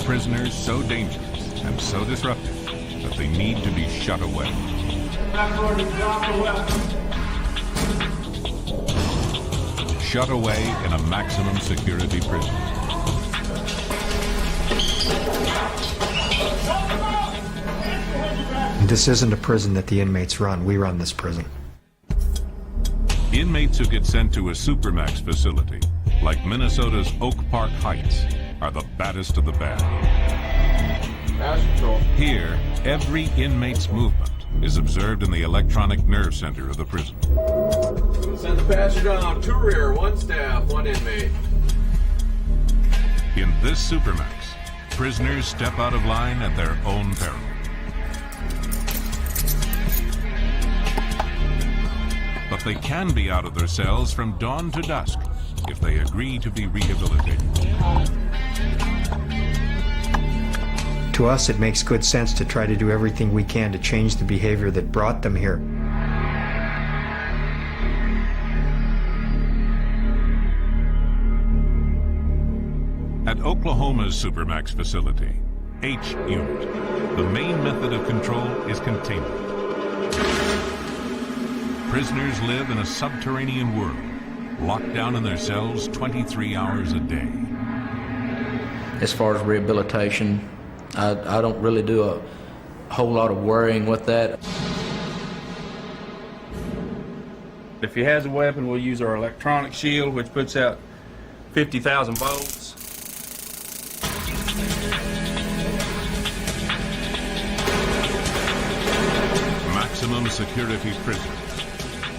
prisoners so dangerous and so disruptive that they need to be shut away. Shut away in a maximum security prison. This isn't a prison that the inmates run. We run this prison. Inmates who get sent to a supermax facility, like Minnesota's Oak Park Heights, are the baddest of the bad. Here, every inmate's movement is observed in the electronic nerve center of the prison. Send the passenger down, 2 rear, 1 staff, 1 inmate. In this supermax, prisoners step out of line at their own peril. But they can be out of their cells from dawn to dusk if they agree to be rehabilitated. To us, it makes good sense to try to do everything we can to change the behavior that brought them here. At Oklahoma's Supermax facility, H Unit, the main method of control is containment. Prisoners live in a subterranean world, locked down in their cells 23 hours a day. As far as rehabilitation, I don't really do a whole lot of worrying with that. If he has a weapon, we'll use our electronic shield, which puts out 50,000 volts. Maximum security prison.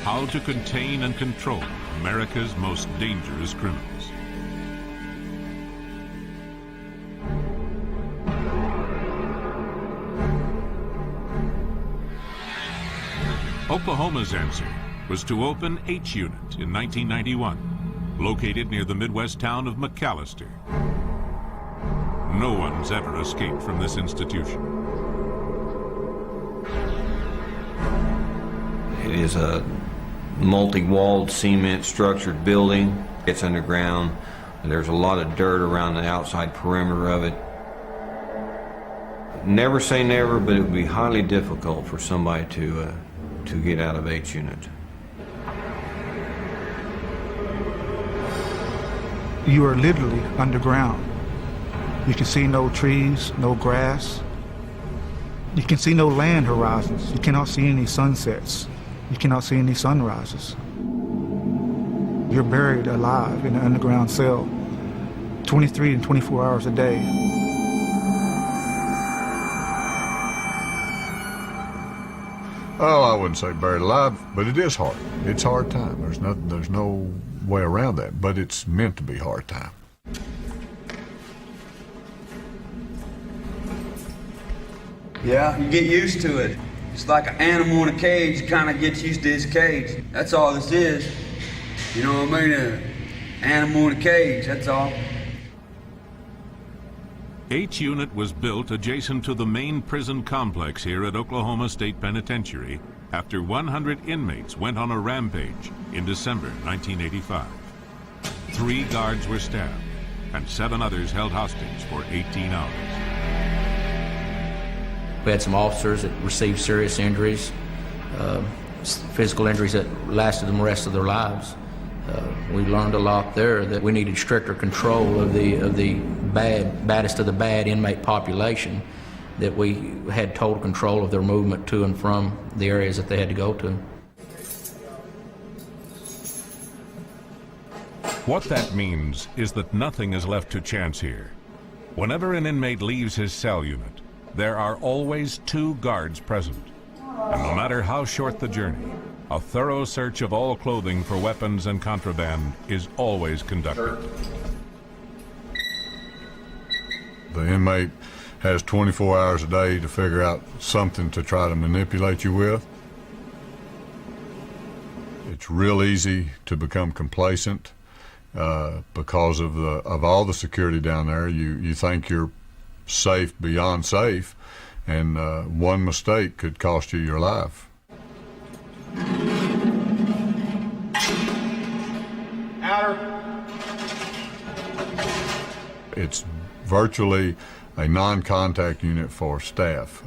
How to contain and control America's most dangerous criminals. Oklahoma's answer was to open H Unit in 1991, located near the Midwest town of McAllister. No one's ever escaped from this institution. It is a multi-walled cement structured building. It's underground. There's a lot of dirt around the outside perimeter of it. Never say never, but it would be highly difficult for somebody to get out of H Unit. You are literally underground. You can see no trees, no grass. You can see no land horizons. You cannot see any sunsets. You cannot see any sunrises. You're buried alive in an underground cell, 23 and 24 hours a day. Oh, I wouldn't say buried alive, but it is hard. It's hard time. There's no way around that, but it's meant to be hard time. Yeah, you get used to it. It's like an animal in a cage, kind of gets used to his cage. That's all this is. You know what I mean? An animal in a cage, that's all. H Unit was built adjacent to the main prison complex here at Oklahoma State Penitentiary after 100 inmates went on a rampage in December 1985. 3 guards were stabbed and 7 others held hostage for 18 hours. We had some officers that received serious injuries, physical injuries that lasted them the rest of their lives. We learned a lot there that we needed stricter control of the baddest of the bad inmate population, that we had total control of their movement to and from the areas that they had to go to. What that means is that nothing is left to chance here. Whenever an inmate leaves his cell unit, there are always 2 guards present. And no matter how short the journey, a thorough search of all clothing for weapons and contraband is always conducted. The inmate has 24 hours a day to figure out something to try to manipulate you with. It's real easy to become complacent because of all the security down there. You think you're safe beyond safe, and one mistake could cost you your life. It's virtually a non-contact unit for staff.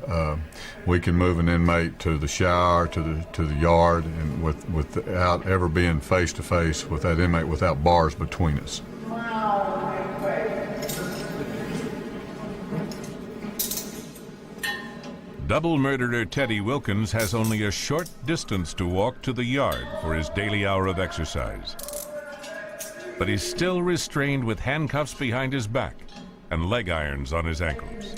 We can move an inmate to the shower, to the yard, and without ever being face to face with that inmate, without bars between us. Double murderer Teddy Wilkins has only a short distance to walk to the yard for his daily hour of exercise. But he's still restrained with handcuffs behind his back and leg irons on his ankles.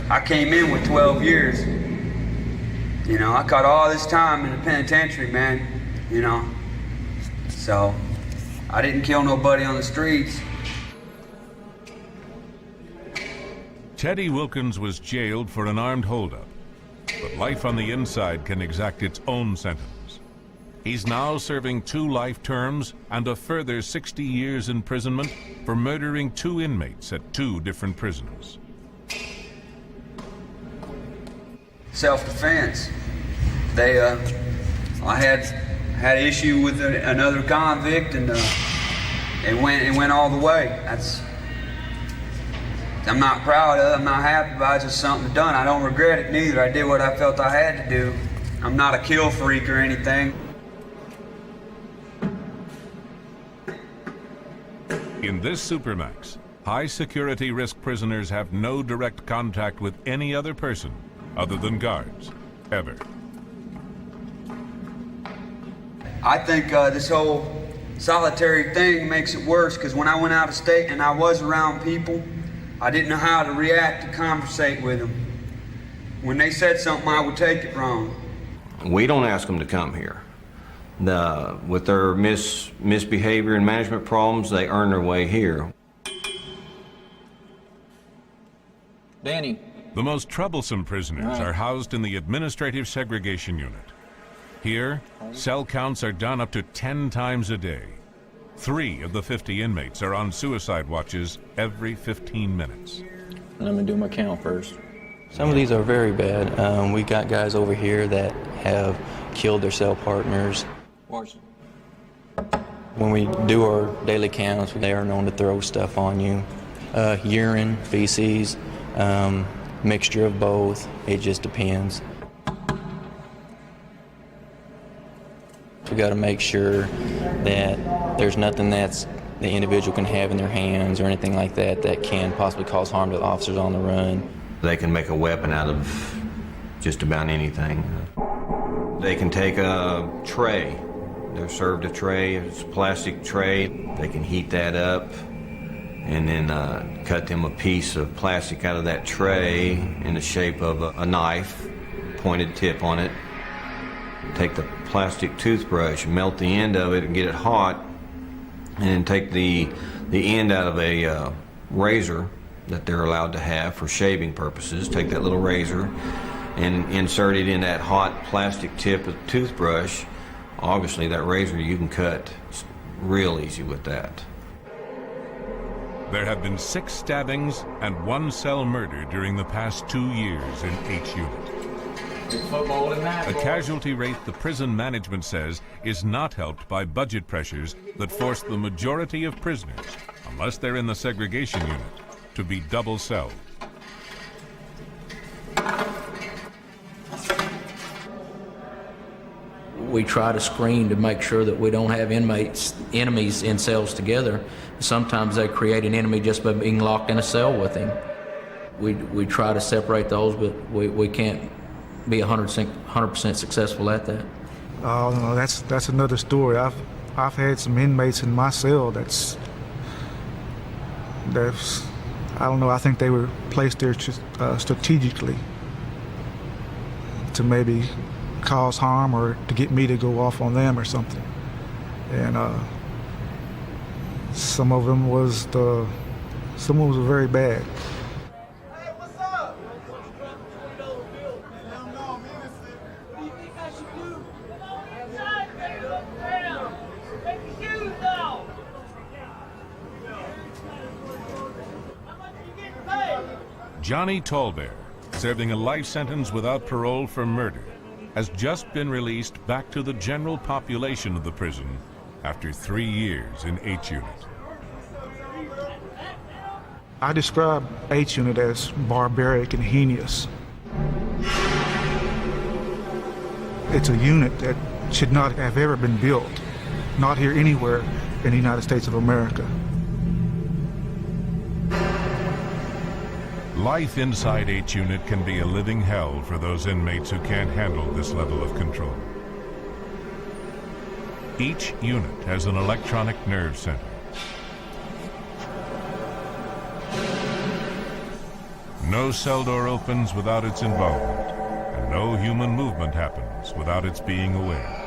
I came in with 12 years. You know, I caught all this time in the penitentiary, man. You know, so I didn't kill nobody on the streets. Teddy Wilkins was jailed for an armed holdup, but life on the inside can exact its own sentence. He's now serving 2 life terms and a further 60 years imprisonment for murdering 2 inmates at 2 different prisons. Self-defense. I had issue with another convict, and it went all the way. I'm not proud of it, I'm not happy about it, it's just something done. I don't regret it neither. I did what I felt I had to do. I'm not a kill freak or anything. In this Supermax, high security risk prisoners have no direct contact with any other person other than guards, ever. I think this whole solitary thing makes it worse, because when I went out of state and I was around people, I didn't know how to react to conversate with them. When they said something, I would take it wrong. We don't ask them to come here. With their misbehavior and management problems, they earn their way here. Danny. The most troublesome prisoners are housed in the administrative segregation unit. Here, cell counts are done up to 10 times a day. 3 of the 50 inmates are on suicide watches every 15 minutes. Let me do my count first. Some of these are very bad. We got guys over here that have killed their cell partners. When we do our daily counts, they are known to throw stuff on you. Urine, feces, mixture of both. It just depends. We got to make sure that there's nothing that's the individual can have in their hands or anything like that that can possibly cause harm to the officers on the run. They can make a weapon out of just about anything. They can take a tray. They're served a tray, it's a plastic tray. They can heat that up and then cut them a piece of plastic out of that tray in the shape of a knife, pointed tip on it. Take the plastic toothbrush, melt the end of it and get it hot, and then take the end out of a razor that they're allowed to have for shaving purposes. Take that little razor and insert it in that hot plastic tip of the toothbrush. Obviously that razor you can cut. It's real easy with that. There have been 6 stabbings and 1 cell murder during the past 2 years in H unit. A casualty rate the prison management says is not helped by budget pressures that force the majority of prisoners, unless they're in the segregation unit, to be double-celled. We try to screen to make sure that we don't have enemies in cells together. Sometimes they create an enemy just by being locked in a cell with him. We try to separate those, but we can't be 100% successful at that. Oh no, that's another story. I've had some inmates in my cell that's I don't know. I think they were placed there strategically to maybe cause harm or to get me to go off on them or something. And some of them was very bad. Johnny Tallbear, serving a life sentence without parole for murder, has just been released back to the general population of the prison after 3 years in H Unit. I describe H Unit as barbaric and heinous. It's a unit that should not have ever been built, not here anywhere in the United States of America. Life inside H Unit can be a living hell for those inmates who can't handle this level of control. Each unit has an electronic nerve center. No cell door opens without its involvement, and no human movement happens without its being aware.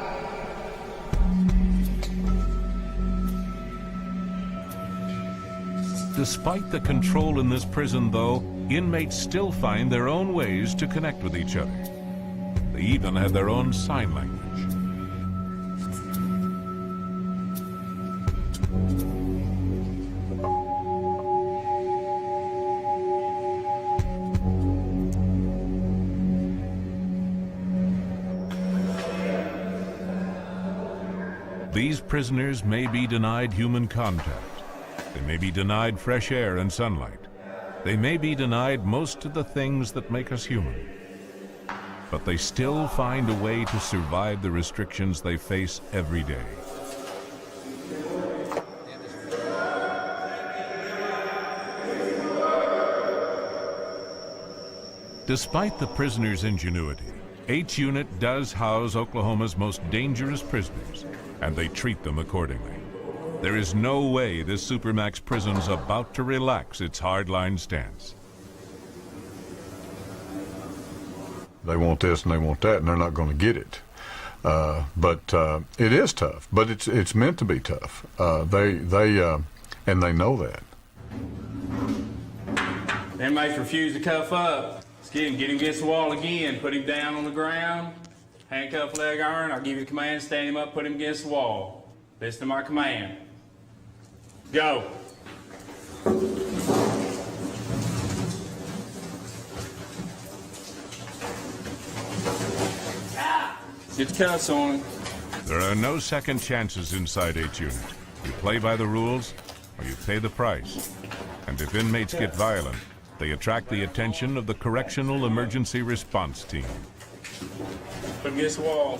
Despite the control in this prison, though, inmates still find their own ways to connect with each other. They even have their own sign language. These prisoners may be denied human contact. They may be denied fresh air and sunlight. They may be denied most of the things that make us human. But they still find a way to survive the restrictions they face every day. Despite the prisoners' ingenuity, H Unit does house Oklahoma's most dangerous prisoners, and they treat them accordingly. There is no way this Supermax prison's about to relax its hardline stance. They want this and they want that, and they're not going to get it. But it is tough. But it's meant to be tough. And they know that. The inmates refuse to cuff up. Let's get him against the wall again. Put him down on the ground. Handcuff, leg iron. I'll give you the command. Stand him up. Put him against the wall. Listen to my command. Go. Get the cuffs on him. There are no second chances inside H Unit. You play by the rules, or you pay the price. And if inmates get violent, they attract the attention of the Correctional Emergency Response Team. Put him against the wall.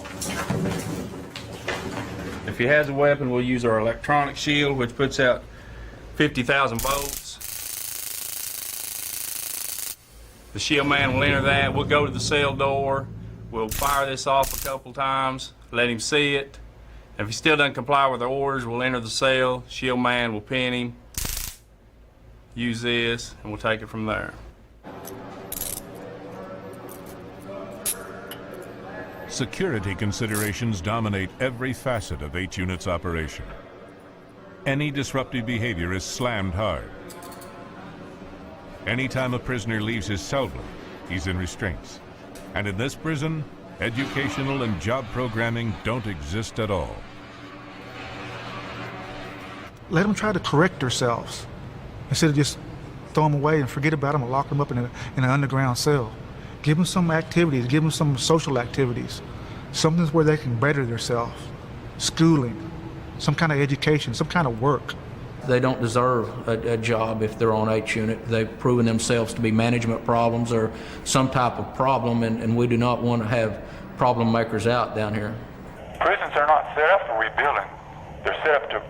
If he has a weapon, we'll use our electronic shield, which puts out 50,000 volts. The shield man will enter that. We'll go to the cell door. We'll fire this off a couple times, let him see it. If he still doesn't comply with our orders, we'll enter the cell. Shield man will pin him, use this, and we'll take it from there. Security considerations dominate every facet of H Unit's operation. Any disruptive behavior is slammed hard. Anytime a prisoner leaves his cell block, he's in restraints. And in this prison, educational and job programming don't exist at all. Let them try to correct themselves instead of just throw them away and forget about them and lock them up in an underground cell. Give them some activities, give them some social activities, something where they can better themselves, schooling, some kind of education, some kind of work. They don't deserve a job if they're on H Unit. They've proven themselves to be management problems or some type of problem, and we do not want to have problem makers out down here. Prisons are not set up for rebuilding. They're set up to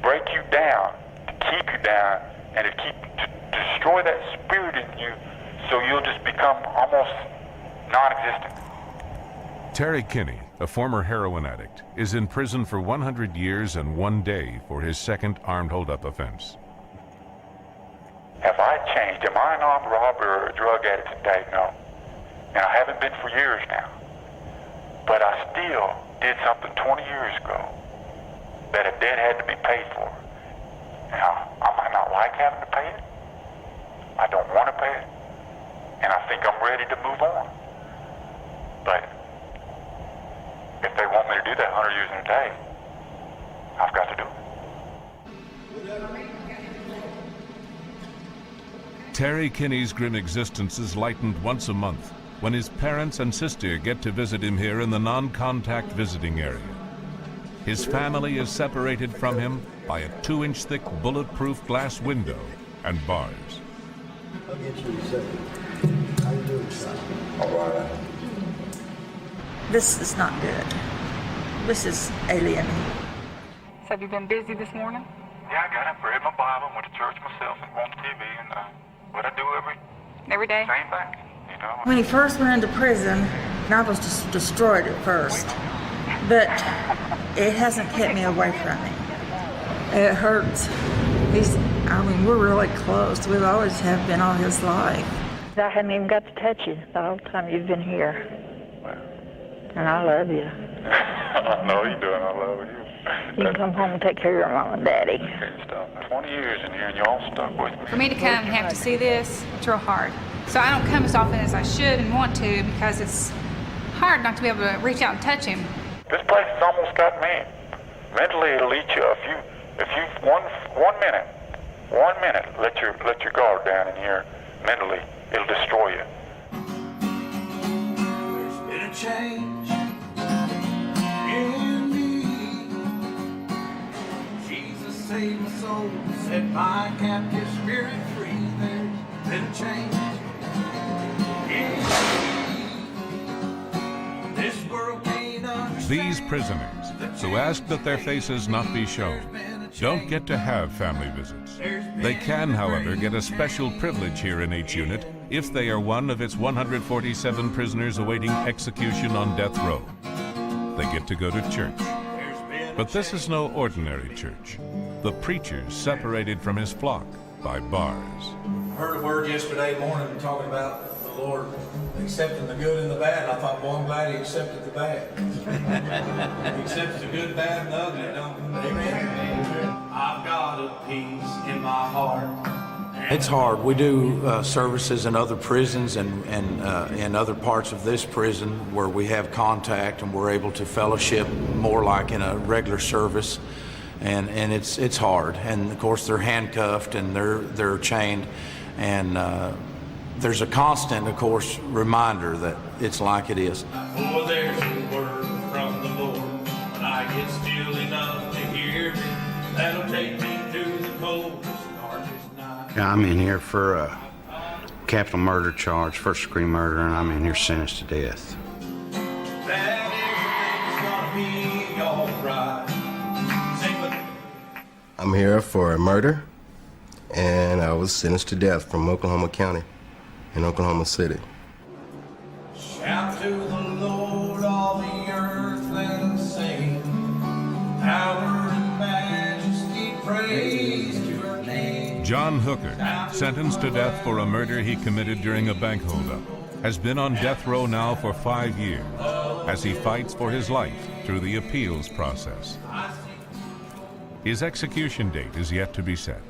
break you down, to keep you down, and to destroy that spirit in you so you'll just become almost non-existent. Terry Kinney, a former heroin addict, is in prison for 100 years and 1 day for his second armed holdup offense. Have I changed? Am I an armed robber or a drug addict today? No. And I haven't been for years now. But I still did something 20 years ago that a debt had to be paid for. Now, I might not like having to pay it. I don't want to pay it. And I think I'm ready to move on. But if they want me to do that 100 years in a day, I've got to do it. Terry Kinney's grim existence is lightened once a month when his parents and sister get to visit him here in the non-contact visiting area. His family is separated from him by a 2-inch thick bulletproof glass window and bars. I'll get you in a second. How you doing, son? All right. This is not good. This is alien. So have you been busy this morning? Yeah, I got up, read my Bible, went to church myself, and on TV, and what I do every day? Same thing, you know. When he first went into prison, I was just destroyed at first, but it hasn't kept me away from him. It hurts. We're really close. We've always have been all his life. I haven't even got to touch you the whole time you've been here. And I love you. I know you do, and I love you. You can come home and take care of your mom and daddy. Can't stop. 20 years in here, and you're all stuck with me. For me to come and have to see this, it's real hard. So I don't come as often as I should and want to because it's hard not to be able to reach out and touch him. This place has almost got me. Mentally, it'll eat you. If you one minute, let your guard down in here. Mentally, it'll destroy you. There's been a change in me. Jesus saved my soul, set my captive spirit free. There's been a change in me. This world can't understand. These prisoners, who ask that their faces not be shown, don't get to have family visits. They can, however, get a special privilege here in H Unit if they are one of its 147 prisoners awaiting execution on death row. They get to go to church. But this is no ordinary church. The preacher's separated from his flock by bars. I heard a word yesterday morning talking about the Lord accepting the good and the bad, and I thought, boy, I'm glad he accepted the bad. He accepts the good, bad, and the ugly, don't he? Amen. I've got a peace in my heart. It's hard. We do services in other prisons and in other parts of this prison where we have contact and we're able to fellowship more like in a regular service. And it's hard. And of course they're handcuffed and they're chained. And there's a constant, of course, reminder that it's like it is. Oh, there's a word from the Lord, when I get still enough to hear it, that'll take me through the coldest, darkest night. Yeah, I'm in here for a capital murder charge, first-degree murder, and I'm in here sentenced to death. That everything's gonna be all right. I'm here for a murder, and I was sentenced to death from Oklahoma County in Oklahoma City. Shout to the Lord, all the earth, let him sing. Power and majesty, praise to our King. John Hooker, sentenced to death for a murder he committed during a bank holdup, has been on death row now for 5 years as he fights for his life through the appeals process. His execution date is yet to be set.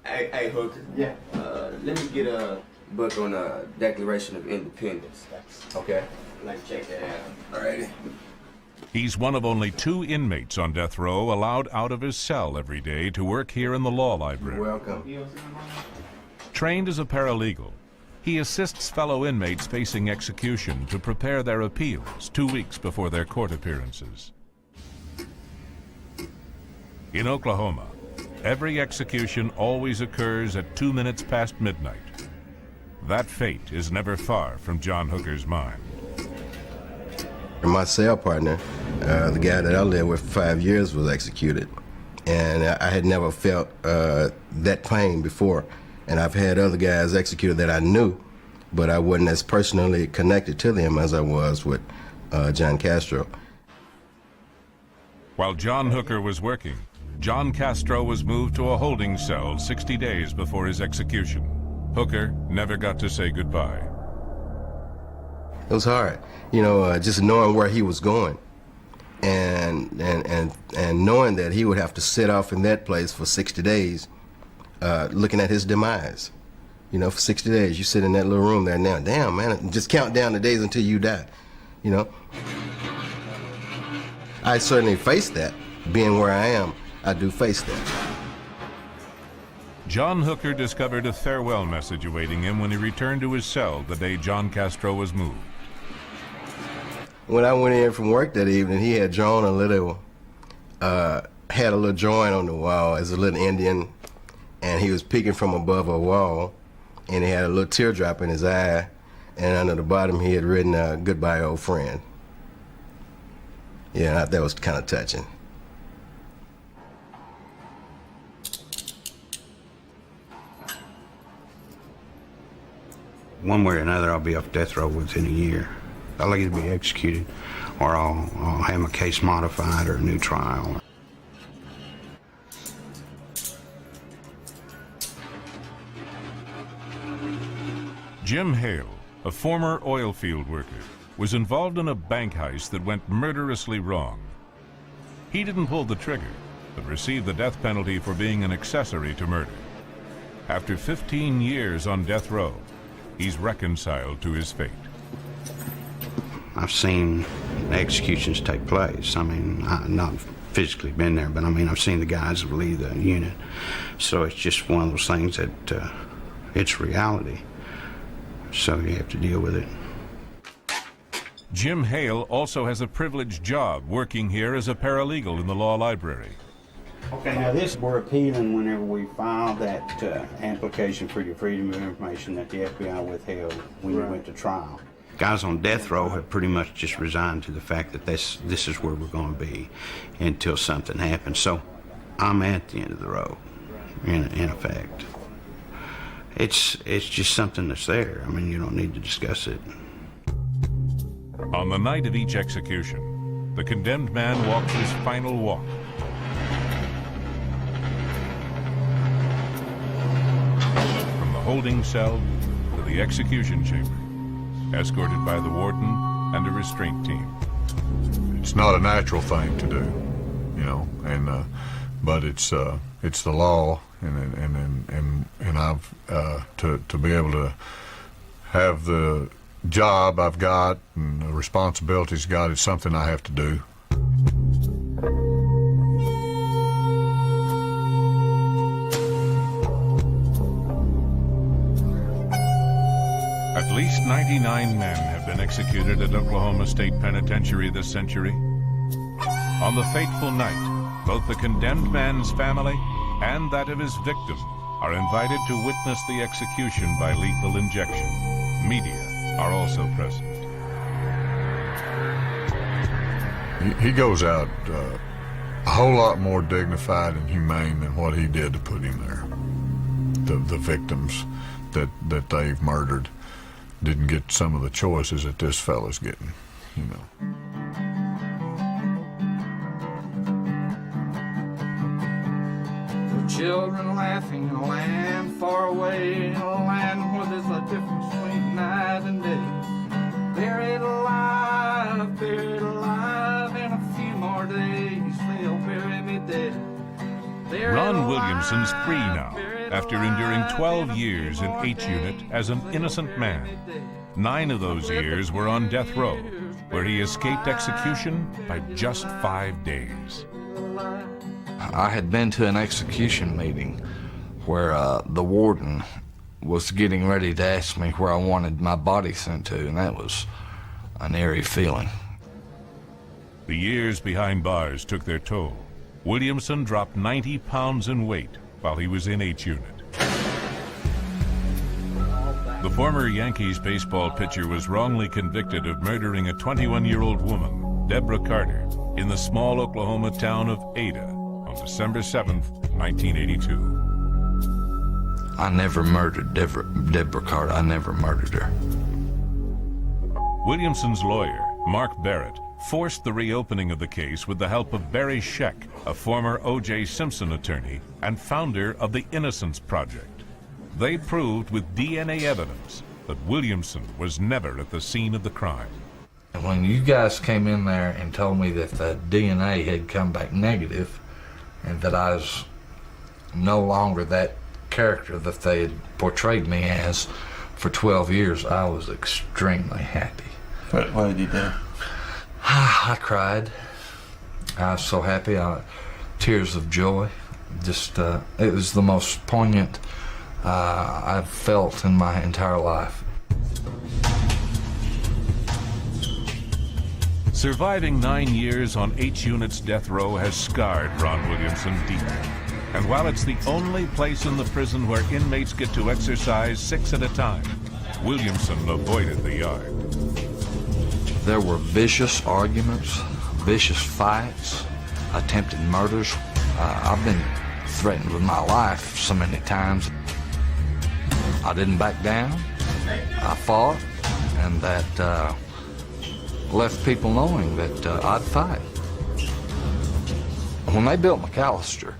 Hey, Hooker. Yeah. Let me get a book on the Declaration of Independence. Okay. I'd like to check that out. Alrighty. He's one of only 2 inmates on death row allowed out of his cell every day to work here in the law library. You're welcome. Trained as a paralegal, he assists fellow inmates facing execution to prepare their appeals 2 weeks before their court appearances. In Oklahoma, every execution always occurs at 2 minutes past midnight. That fate is never far from John Hooker's mind. My cell partner, the guy that I lived with for 5 years, was executed. And I had never felt that pain before. And I've had other guys executed that I knew, but I wasn't as personally connected to them as I was with John Castro. While John Hooker was working, John Castro was moved to a holding cell 60 days before his execution. Hooker never got to say goodbye. It was hard, you know, just knowing where he was going, and knowing that he would have to sit off in that place for 60 days, looking at his demise. You know, for 60 days, you sit in that little room there now. Damn, man, just count down the days until you die, you know. I certainly face that. Being where I am, I do face that. John Hooker discovered a farewell message awaiting him when he returned to his cell the day John Castro was moved. When I went in from work that evening, he had drawn a little, had a little drawing on the wall as a little Indian, and he was peeking from above a wall, and he had a little teardrop in his eye, and under the bottom he had written, "Goodbye, old friend." Yeah, that was kind of touching. One way or another, I'll be off death row within a year. I'll either be executed, or I'll have my case modified or a new trial. Jim Hale, a former oil field worker, was involved in a bank heist that went murderously wrong. He didn't pull the trigger, but received the death penalty for being an accessory to murder. After 15 years on death row, he's reconciled to his fate. I've seen executions take place. I mean, I've not physically been there, but I mean, I've seen the guys leave the unit. So it's just one of those things that it's reality. So you have to deal with it. Jim Hale also has a privileged job working here as a paralegal in the law library. Okay, now this we're appealing whenever we filed that application for your freedom of information that the FBI withheld when you went to trial. Guys on death row have pretty much just resigned to the fact that this is where we're going to be until something happens. So I'm at the end of the road, in effect. It's just something that's there. I mean, you don't need to discuss it. On the night of each execution, the condemned man walks his final walk. From the holding cell to the execution chamber, escorted by the warden and a restraint team. It's not a natural thing to do, you know, and but it's the law, and I've to be able to have the job I've got and the responsibilities got, it's something I have to do. At least 99 men have been executed at Oklahoma State Penitentiary this century. On the fateful night, both the condemned man's family and that of his victim are invited to witness the execution by lethal injection. Media are also present. He goes out a whole lot more dignified and humane than what he did to put him there. The victims that they've murdered didn't get some of the choices that this fella's getting, you know. Children laughing in a land far away, in a land where there's a difference between night and day. Buried alive, in a few more days, they'll bury me dead. Ron Williamson's free now, after enduring 12 years in H Unit as an innocent man. 9 of those years were on death row, where he escaped execution by just 5 days. I had been to an execution meeting where the warden was getting ready to ask me where I wanted my body sent to, and that was an eerie feeling. The years behind bars took their toll. Williamson dropped 90 pounds in weight while he was in H Unit. The former Yankees baseball pitcher was wrongly convicted of murdering a 21-year-old woman, Deborah Carter, in the small Oklahoma town of Ada on December 7th, 1982. I never murdered Deborah Carter. I never murdered her. Williamson's lawyer, Mark Barrett, forced the reopening of the case with the help of Barry Scheck, a former O.J. Simpson attorney and founder of the Innocence Project. They proved with DNA evidence that Williamson was never at the scene of the crime. When you guys came in there and told me that the DNA had come back negative and that I was no longer that character that they had portrayed me as for 12 years, I was extremely happy. What did you do? I cried. I was so happy. Tears of joy. Just, it was the most poignant I've felt in my entire life. Surviving 9 years on H Unit's death row has scarred Ron Williamson deeply. And while it's the only place in the prison where inmates get to exercise 6 at a time, Williamson avoided the yard. There were vicious arguments, vicious fights, attempted murders. I've been threatened with my life so many times. I didn't back down. I fought, and that left people knowing that I'd fight. When they built McAllister,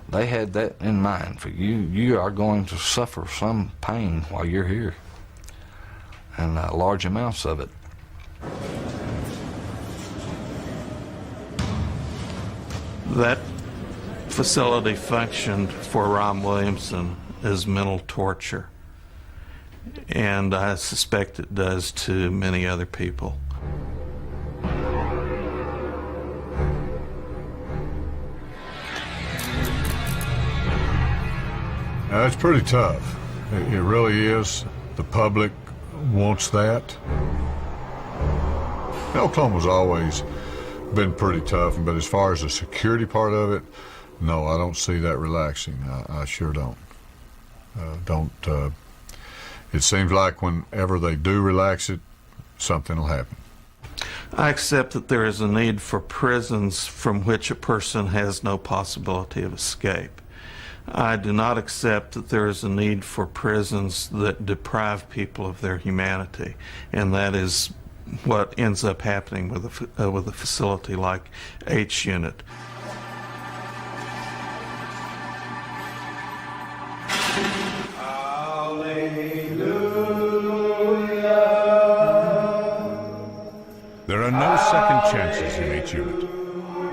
they had that in mind for you. You are going to suffer some pain while you're here, and large amounts of it. That facility functioned for Ron Williamson as mental torture, and I suspect it does to many other people. It's pretty tough. It really is. The public wants that. Oklahoma's always been pretty tough, but as far as the security part of it, no, I don't see that relaxing. I sure don't. It seems like whenever they do relax it, something will happen. I accept that there is a need for prisons from which a person has no possibility of escape. I do not accept that there is a need for prisons that deprive people of their humanity, and that is what ends up happening with a facility like H Unit. There are no second chances in H Unit.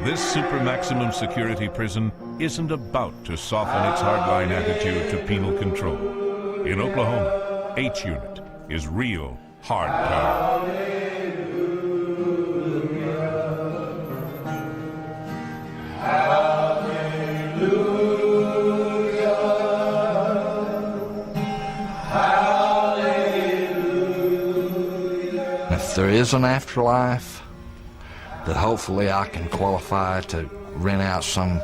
This super maximum security prison isn't about to soften its hardline attitude to penal control. In Oklahoma, H Unit is real hard power. If there is an afterlife, that hopefully I can qualify to rent out some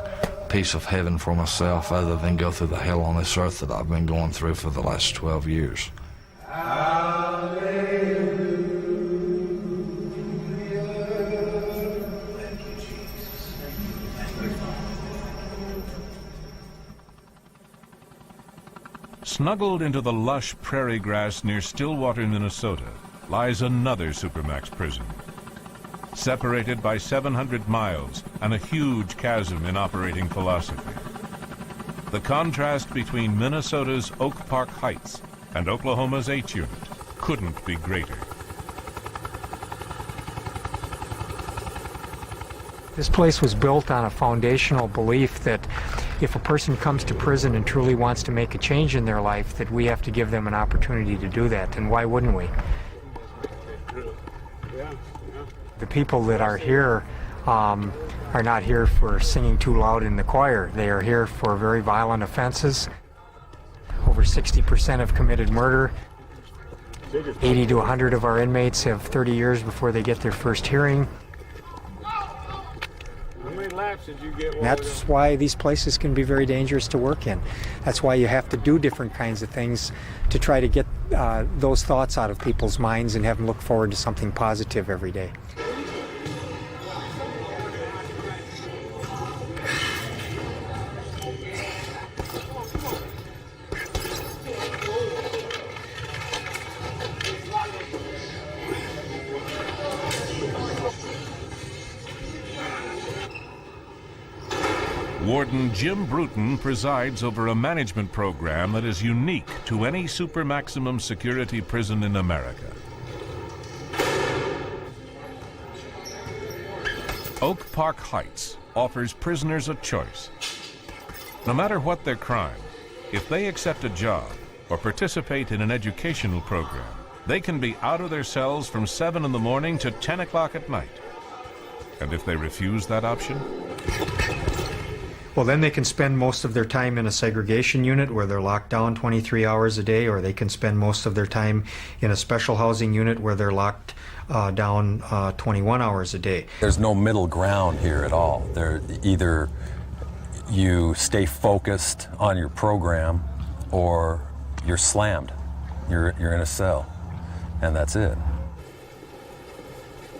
piece of heaven for myself other than go through the hell on this earth that I've been going through for the last 12 years. Snuggled into the lush prairie grass near Stillwater, Minnesota, lies another Supermax prison. Separated by 700 miles and a huge chasm in operating philosophy. The contrast between Minnesota's Oak Park Heights and Oklahoma's H Unit couldn't be greater. This place was built on a foundational belief that if a person comes to prison and truly wants to make a change in their life, that we have to give them an opportunity to do that, and why wouldn't we? The people that are here are not here for singing too loud in the choir. They are here for very violent offenses. Over 60% have committed murder. 80 to 100 of our inmates have 30 years before they get their first hearing. That's why these places can be very dangerous to work in. That's why you have to do different kinds of things to try to get those thoughts out of people's minds and have them look forward to something positive every day. Warden Jim Bruton presides over a management program that is unique to any super maximum security prison in America. Oak Park Heights offers prisoners a choice. No matter what their crime, if they accept a job or participate in an educational program, they can be out of their cells from 7 in the morning to 10 o'clock at night. And if they refuse that option? Well, then they can spend most of their time in a segregation unit where they're locked down 23 hours a day, or they can spend most of their time in a special housing unit where they're locked down 21 hours a day. There's no middle ground here at all. Either you stay focused on your program or you're slammed. You're in a cell, and that's it.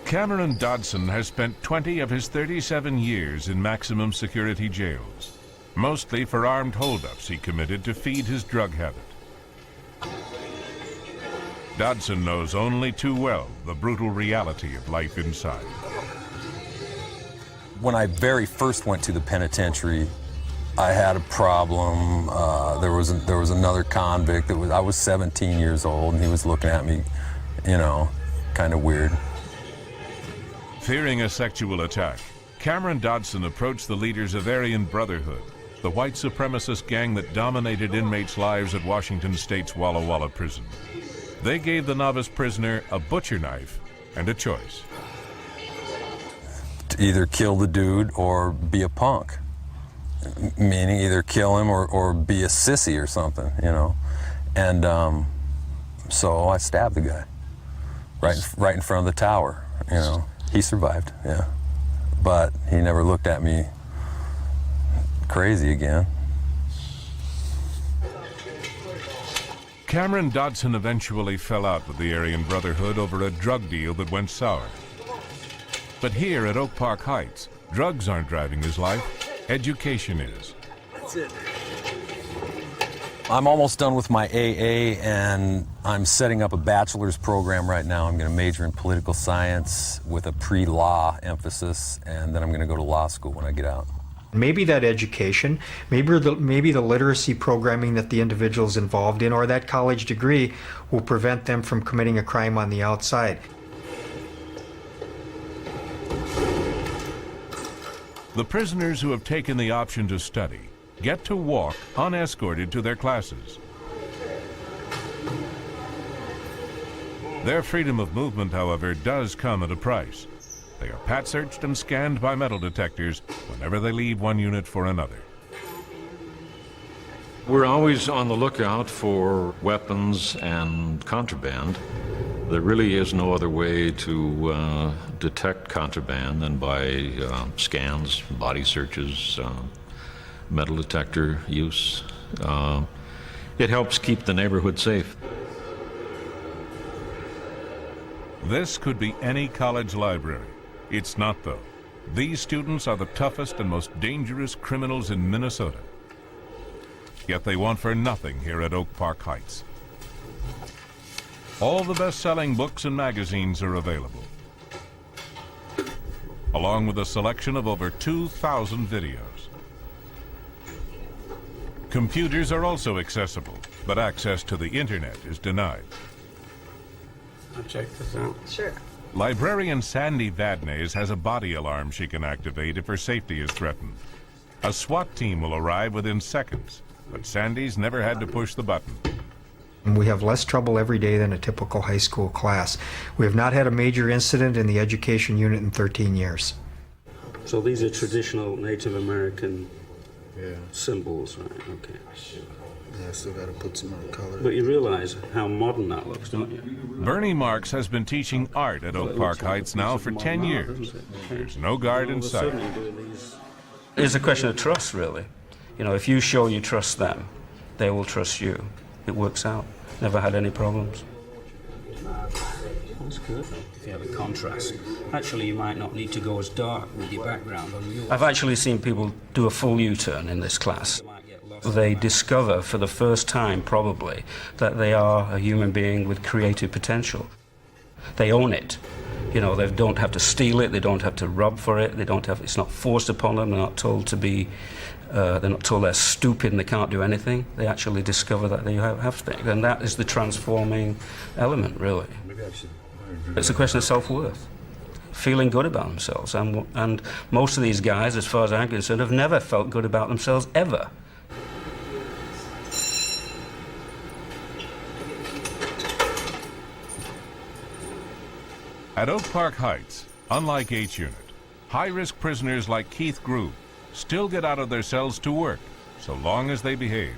Cameron Dodson has spent 20 of his 37 years in maximum security jails, mostly for armed holdups he committed to feed his drug habit. Dodson knows only too well the brutal reality of life inside. When I very first went to the penitentiary, I had a problem. There was another convict. I was 17 years old, and he was looking at me, you know, kind of weird. Fearing a sexual attack, Cameron Dodson approached the leaders of Aryan Brotherhood, the white supremacist gang that dominated inmates' lives at Washington State's Walla Walla prison. They gave the novice prisoner a butcher knife and a choice. To either kill the dude or be a punk. Meaning either kill him or be a sissy or something, you know. And so I stabbed the guy right in front of the tower, you know. He survived, yeah. But he never looked at me crazy again. Cameron Dodson eventually fell out with the Aryan Brotherhood over a drug deal that went sour. But here at Oak Park Heights, drugs aren't driving his life, education is. That's it. I'm almost done with my AA, and I'm setting up a bachelor's program right now. I'm going to major in political science with a pre-law emphasis, and then I'm going to go to law school when I get out. Maybe that education, maybe the literacy programming that the individual's involved in, or that college degree will prevent them from committing a crime on the outside. The prisoners who have taken the option to study get to walk unescorted to their classes. Their freedom of movement, however, does come at a price. They are pat-searched and scanned by metal detectors whenever they leave one unit for another. We're always on the lookout for weapons and contraband. There really is no other way to detect contraband than by scans, body searches, metal detector use. It helps keep the neighborhood safe. This could be any college library. It's not, though. These students are the toughest and most dangerous criminals in Minnesota. Yet they want for nothing here at Oak Park Heights. All the best-selling books and magazines are available, along with a selection of over 2,000 videos. Computers are also accessible, but access to the internet is denied. I'll check this out. Sure. Librarian Sandy Vadnais has a body alarm she can activate if her safety is threatened. A SWAT team will arrive within seconds, but Sandy's never had to push the button. We have less trouble every day than a typical high school class. We have not had a major incident in the education unit in 13 years. So these are traditional Native American symbols, right? Okay. Yeah, I still got to put some more color. But you realize how modern that looks, don't you? Bernie Marks has been teaching art at Oak Park Heights now for 10 years. There's no guard in sight. It's a question of trust, really. You know, if you show you trust them, they will trust you. It works out. Never had any problems. That's good. If you have a contrast, actually you might not need to go as dark with your background on yours. I've actually seen people do a full U-turn in this class. They discover for the first time, probably, that they are a human being with creative potential. They own it. You know, they don't have to steal it, they don't have to rob for it, it's not forced upon them, they're not told to be, they're not told they're stupid and they can't do anything. They actually discover that they have things, and that is the transforming element, really. It's a question of self-worth, feeling good about themselves, and most of these guys, as far as I'm concerned, have never felt good about themselves, ever. At Oak Park Heights, unlike H Unit, high-risk prisoners like Keith Groove still get out of their cells to work, so long as they behave.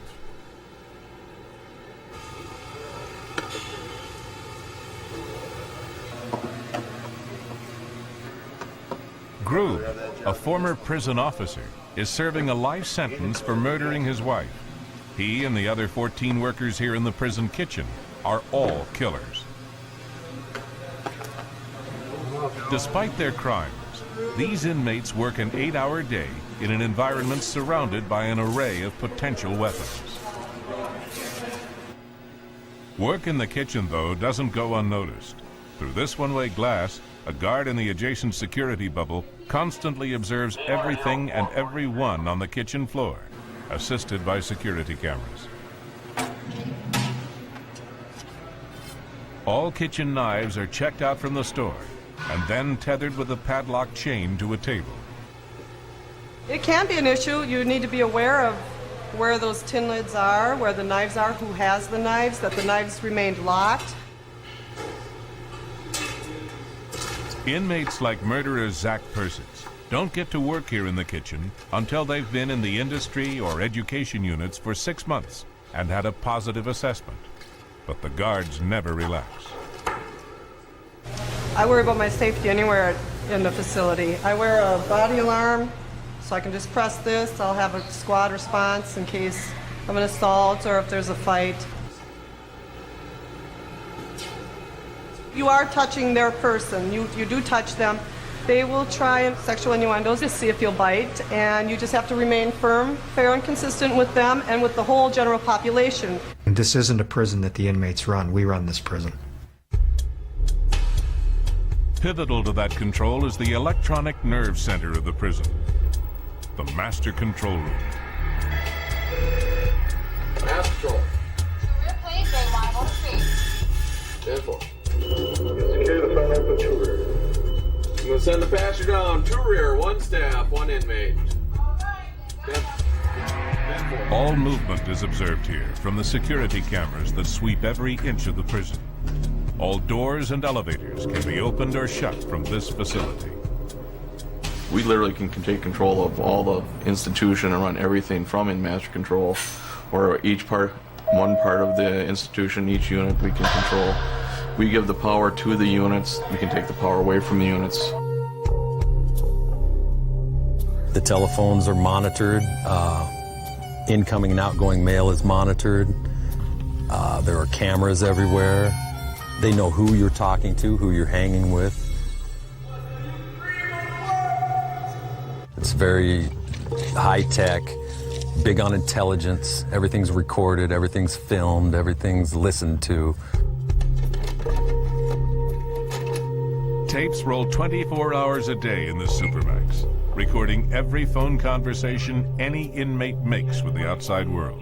Groove, a former prison officer, is serving a life sentence for murdering his wife. He and the other 14 workers here in the prison kitchen are all killers. Despite their crimes, these inmates work an 8-hour day in an environment surrounded by an array of potential weapons. Work in the kitchen, though, doesn't go unnoticed. Through this one-way glass, a guard in the adjacent security bubble constantly observes everything and everyone on the kitchen floor, assisted by security cameras. All kitchen knives are checked out from the store and then tethered with a padlock chain to a table. It can be an issue. You need to be aware of where those tin lids are, where the knives are, who has the knives, that the knives remained locked. Inmates like murderer Zach Persons don't get to work here in the kitchen until they've been in the industry or education units for 6 months and had a positive assessment. But the guards never relax. I worry about my safety anywhere in the facility. I wear a body alarm, so I can just press this. I'll have a squad response in case of an assault or if there's a fight. You are touching their person. You do touch them. They will try sexual innuendos to see if you'll bite, and you just have to remain firm, fair, and consistent with them and with the whole general population. And this isn't a prison that the inmates run. We run this prison. Pivotal to that control is the electronic nerve center of the prison, the master control room. Master control. Rear please, J1, hold speed. 10-4. Secure the front open to rear. I'm going to send the passenger down to rear, 1 staff, 1 inmate. 10-4. All movement is observed here from the security cameras that sweep every inch of the prison. All doors and elevators can be opened or shut from this facility. We literally can take control of all the institution and run everything from in master control, or one part of the institution, each unit we can control. We give the power to the units, we can take the power away from the units. The telephones are monitored. Incoming and outgoing mail is monitored. There are cameras everywhere. They know who you're talking to, who you're hanging with. It's very high-tech, big on intelligence. Everything's recorded, everything's filmed, everything's listened to. Tapes roll 24 hours a day in the Supermax, recording every phone conversation any inmate makes with the outside world.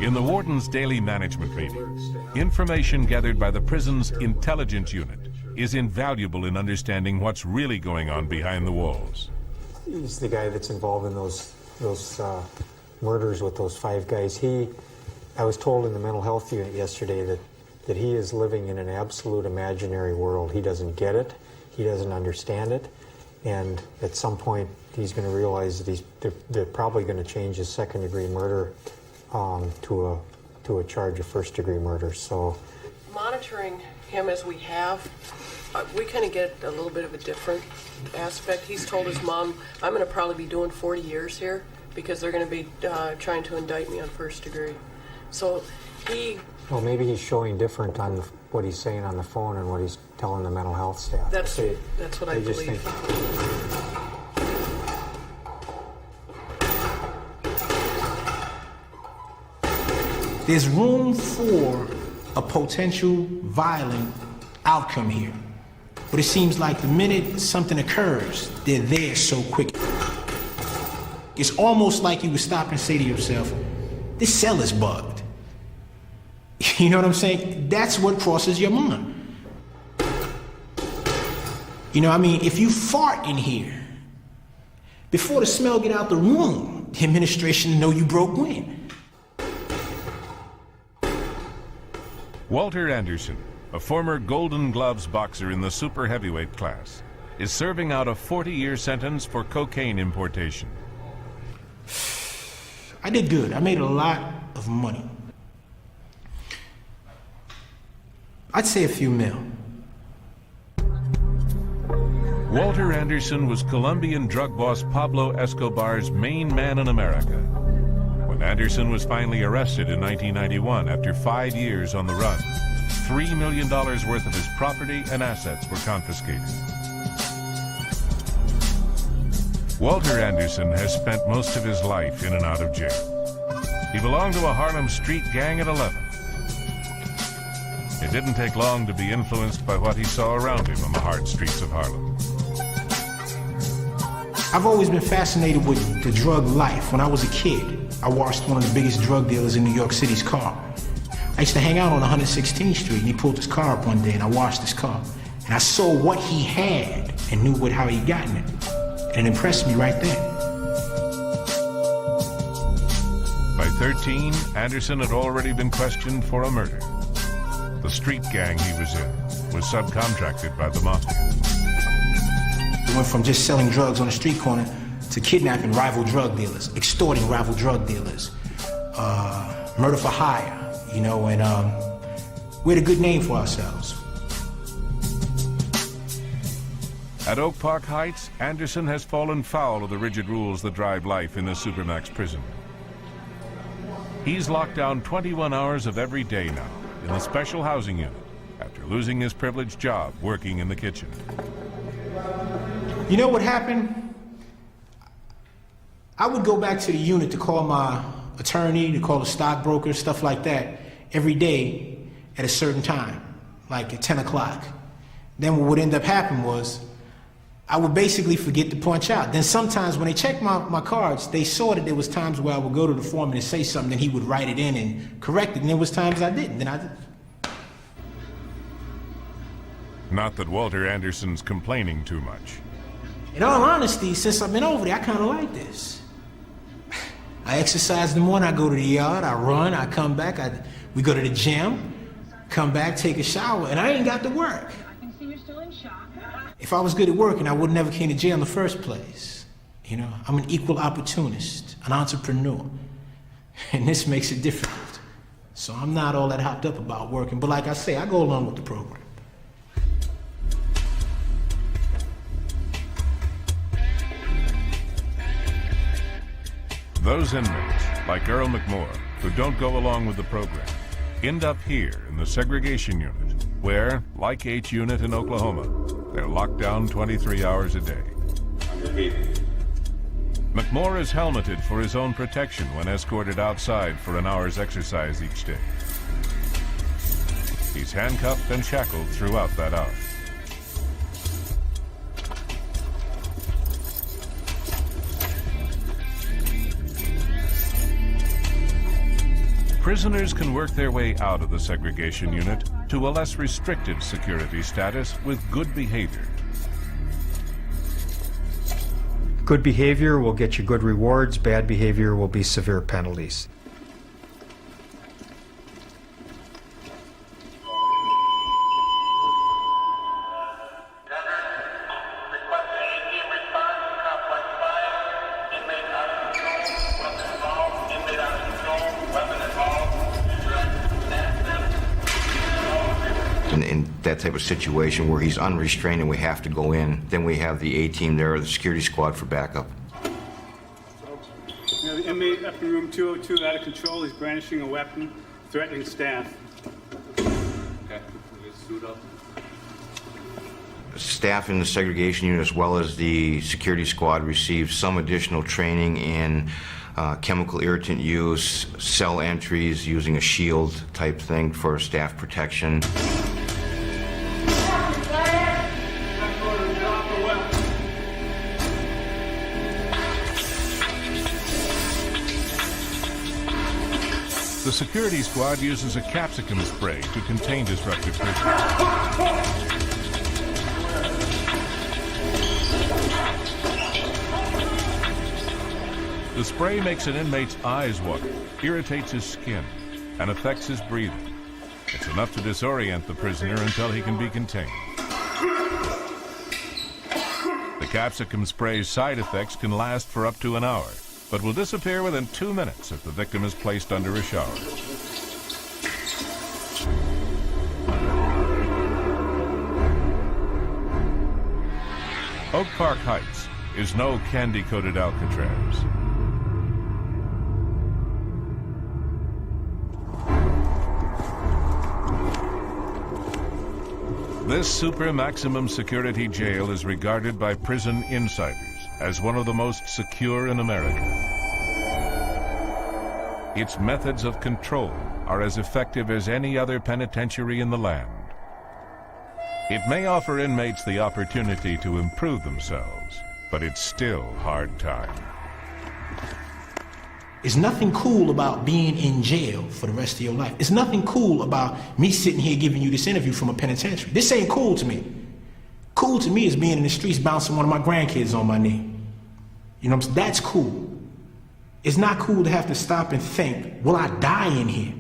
In the warden's daily management meeting, information gathered by the prison's intelligence unit is invaluable in understanding what's really going on behind the walls. He's the guy that's involved in those murders with those 5 guys. I was told in the mental health unit yesterday that he is living in an absolute imaginary world. He doesn't get it, he doesn't understand it, and at some point he's going to realize that they're probably going to change his second-degree murder to a charge of first-degree murder. So, Monitoring him as we have, we kind of get a little bit of a different aspect. He's told his mom, I'm going to probably be doing 40 years here because they're going to be trying to indict me on first degree. So well, maybe he's showing different on what he's saying on the phone and what he's telling the mental health staff. That's what I believe. There's room for a potential violent outcome here. But it seems like the minute something occurs, they're there so quick. It's almost like you would stop and say to yourself, this cell is bugged. You know what I'm saying? That's what crosses your mind. You know, I mean, if you fart in here, before the smell get out the room, the administration know you broke wind. Walter Anderson, a former Golden Gloves boxer in the super heavyweight class, is serving out a 40-year sentence for cocaine importation. I did good. I made a lot of money. I'd say a few mil. Walter Anderson was Colombian drug boss Pablo Escobar's main man in America. When Anderson was finally arrested in 1991 after 5 years on the run, $3 million worth of his property and assets were confiscated. Walter Anderson has spent most of his life in and out of jail. He belonged to a Harlem street gang at 11. It didn't take long to be influenced by what he saw around him on the hard streets of Harlem. I've always been fascinated with the drug life. When I was a kid, I washed one of the biggest drug dealers in New York City's car. I used to hang out on 116th Street, and he pulled his car up one day, and I washed his car. And I saw what he had and knew how he gotten it. And it impressed me right there. By 13, Anderson had already been questioned for a murder. The street gang he was in was subcontracted by the mafia. We went from just selling drugs on the street corner to kidnapping rival drug dealers, extorting rival drug dealers, murder for hire, you know, and we had a good name for ourselves. At Oak Park Heights, Anderson has fallen foul of the rigid rules that drive life in the Supermax prison. He's locked down 21 hours of every day now in the special housing unit after losing his privileged job working in the kitchen. You know what happened? I would go back to the unit to call my attorney, to call the stockbroker, stuff like that, every day at a certain time, like at 10 o'clock. Then what would end up happening was I would basically forget to punch out. Then sometimes when they checked my cards, they saw that there was times where I would go to the foreman and say something, and he would write it in and correct it, and there was times I didn't. Then I did. Not that Walter Anderson's complaining too much. In all honesty, since I've been over there, I kind of like this. I exercise in the morning, I go to the yard, I run, I come back, we go to the gym, come back, take a shower, and I ain't got to work. If I was good at working, I would never came to jail in the first place. You know, I'm an equal opportunist, an entrepreneur, and this makes it difficult. So I'm not all that hopped up about working, but like I say, I go along with the program. Those inmates, like Earl McMore, who don't go along with the program, end up here in the segregation unit, where, like H Unit in Oklahoma, they're locked down 23 hours a day. McMore is helmeted for his own protection when escorted outside for an hour's exercise each day. He's handcuffed and shackled throughout that hour. Prisoners can work their way out of the segregation unit to a less restricted security status with good behavior. Good behavior will get you good rewards. Bad behavior will be severe penalties. In that type of situation where he's unrestrained and we have to go in, then we have the A-team there, or the security squad for backup. Now, the inmate up in room 202 out of control. He's brandishing a weapon, threatening staff. Okay, suit up. Staff in the segregation unit as well as the security squad received some additional training in chemical irritant use, cell entries, using a shield type thing for staff protection. The security squad uses a capsicum spray to contain disruptive prisoners. The spray makes an inmate's eyes water, irritates his skin, and affects his breathing. It's enough to disorient the prisoner until he can be contained. capsicum spray's side effects can last for up to an hour, but will disappear within 2 minutes if the victim is placed under a shower. Oak Park Heights is no candy-coated Alcatraz. This super maximum security jail is regarded by prison insiders as one of the most secure in America. Its methods of control are as effective as any other penitentiary in the land. It may offer inmates the opportunity to improve themselves, but it's still hard time. There's nothing cool about being in jail for the rest of your life. It's nothing cool about me sitting here giving you this interview from a penitentiary. This ain't cool to me. Cool to me is being in the streets bouncing one of my grandkids on my knee. You know what I'm saying? That's cool. It's not cool to have to stop and think, will I die in here?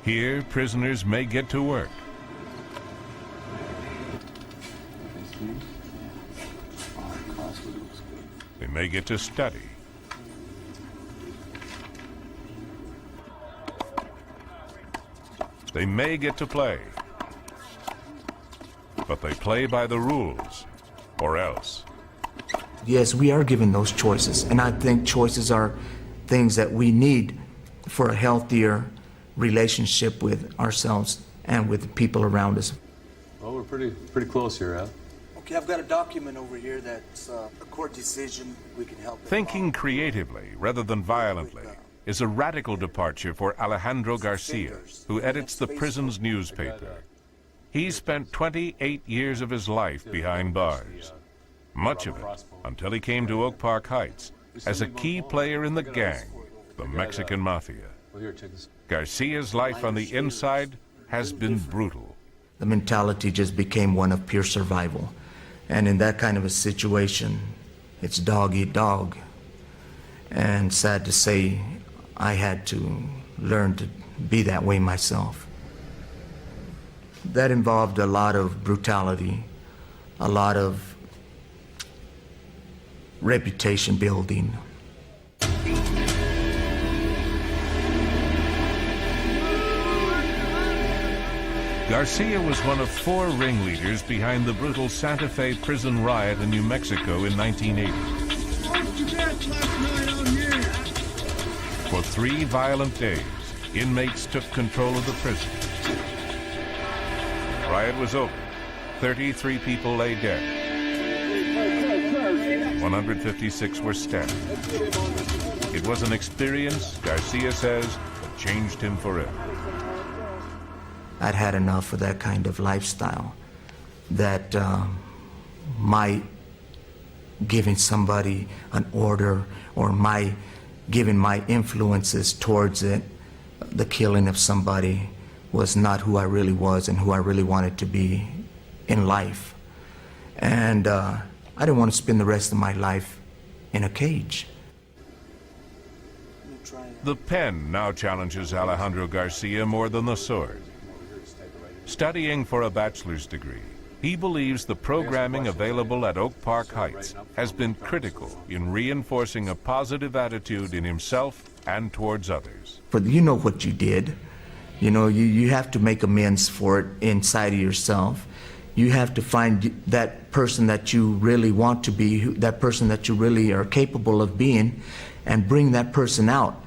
Here, prisoners may get to work. They may get to study. They may get to play. But they play by the rules, or else. Yes, we are given those choices, and I think choices are things that we need for a healthier relationship with ourselves and with the people around us. Well, we're pretty close here, Al. Okay, I've got a document over here that's a court decision. We can help. Thinking creatively rather than violently is a radical departure for Alejandro Garcia, who edits the prison's newspaper. He spent 28 years of his life behind bars, much of it until he came to Oak Park Heights as a key player in the gang, the Mexican Mafia. Garcia's life on the inside has been brutal. The mentality just became one of pure survival. And in that kind of a situation, it's dog eat dog. And sad to say, I had to learn to be that way myself. That involved a lot of brutality, a lot of reputation building. Garcia was one of 4 ringleaders behind the brutal Santa Fe prison riot in New Mexico in 1980. For 3 violent days, inmates took control of the prison. The riot was over. 33 people lay dead. 156 were stabbed. It was an experience, Garcia says, that changed him forever. I'd had enough of that kind of lifestyle, that my giving somebody an order or my giving my influences towards it, the killing of somebody, was not who I really was and who I really wanted to be in life. And I didn't want to spend the rest of my life in a cage. The pen now challenges Alejandro Garcia more than the sword. Studying for a bachelor's degree, he believes the programming available at Oak Park Heights has been critical in reinforcing a positive attitude in himself and towards others. But you know what you did. You know, you have to make amends for it inside of yourself. You have to find that person that you really want to be, that person that you really are capable of being, and bring that person out.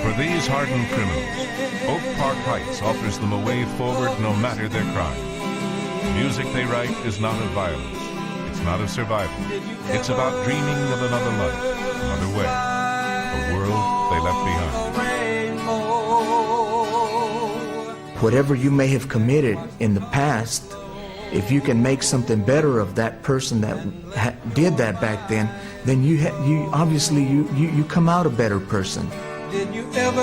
For these hardened criminals, Oak Park Heights offers them a way forward no matter their crime. The music they write is not of violence. It's not of survival. It's about dreaming of another life, another way, a world they left behind. Whatever you may have committed in the past, if you can make something better of that person that did that back then you obviously you come out a better person. Did you ever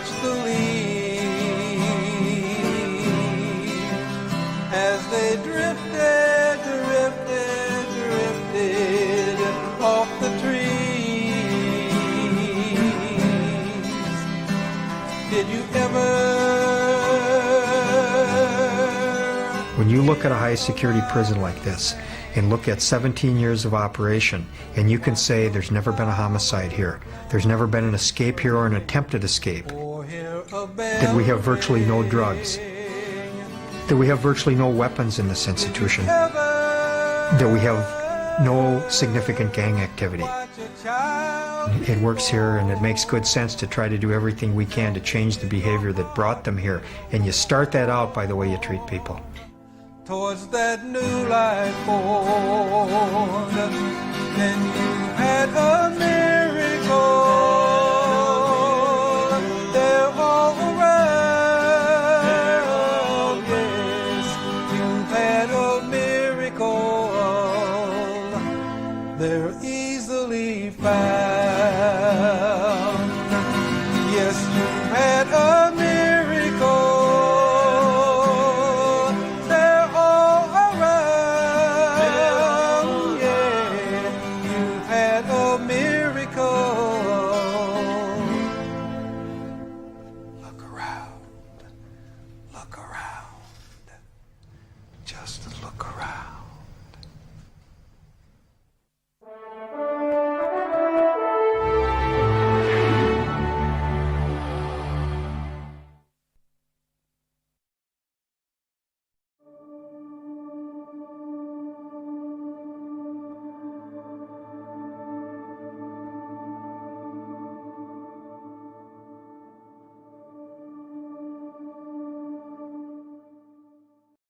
watch the leaves as they drifted, drifted, drifted off the trees. Did you ever? When you look at a high security prison like this and look at 17 years of operation, and you can say there's never been a homicide here, there's never been an escape here or an attempted escape, that we have virtually no drugs, that we have virtually no weapons in this institution, that we have no significant gang activity. It works here, and it makes good sense to try to do everything we can to change the behavior that brought them here. And you start that out by the way you treat people. Towards that new life formed, then you had a